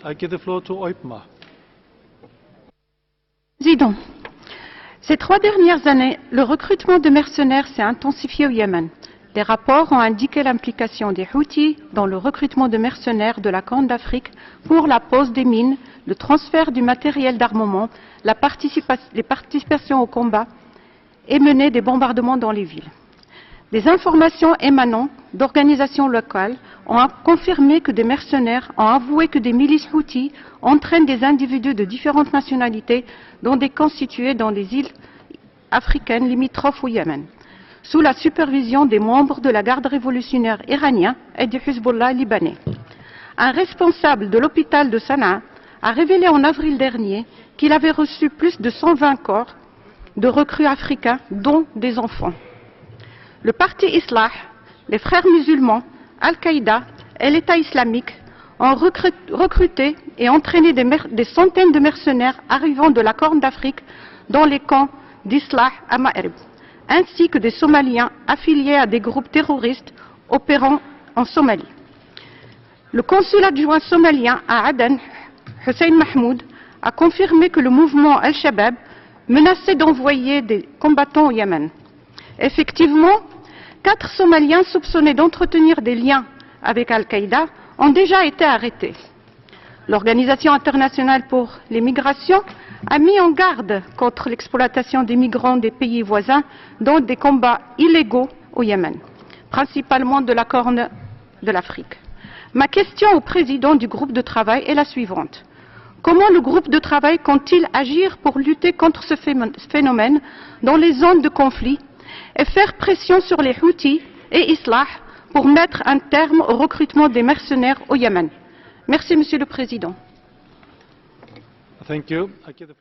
I give the floor to Oipma. Président, ces 3 dernières années, le recrutement de mercenaires s'est intensifié au Yémen. Des rapports ont indiqué l'implication des Houthis dans le recrutement de mercenaires de la Corne d'Afrique pour la pose des mines, le transfert du matériel d'armement, les participations au combat et mener des bombardements dans les villes. Des informations émanant d'organisations locales ont confirmé que des mercenaires ont avoué que des milices Houthis entraînent des individus de différentes nationalités dans des camps situés dans les îles africaines limitrophes au Yémen, sous la supervision des membres de la garde révolutionnaire iranien et du Hezbollah libanais. Un responsable de l'hôpital de Sanaa a révélé en avril dernier qu'il avait reçu plus de 120 corps de recrues africains, dont des enfants. Le parti Islah, les frères musulmans, Al-Qaïda et l'État islamique ont recruté et entraîné des centaines de mercenaires arrivant de la Corne d'Afrique dans les camps d'Islah à Ma'rib, ainsi que des Somaliens affiliés à des groupes terroristes opérant en Somalie. Le consul adjoint somalien à Aden, Hussein Mahmoud, a confirmé que le mouvement Al-Shabaab menaçait d'envoyer des combattants au Yémen. Effectivement, 4 Somaliens soupçonnés d'entretenir des liens avec Al-Qaïda ont déjà été arrêtés. L'Organisation internationale pour les migrations a mis en garde contre l'exploitation des migrants des pays voisins dans des combats illégaux au Yémen, principalement de la Corne de l'Afrique. Ma question au président du groupe de travail est la suivante. Comment le groupe de travail compte-t-il agir pour lutter contre ce phénomène dans les zones de conflit et faire pression sur les Houthis et Islah pour mettre un terme au recrutement des mercenaires au Yémen? Merci, Monsieur le Président. Thank you.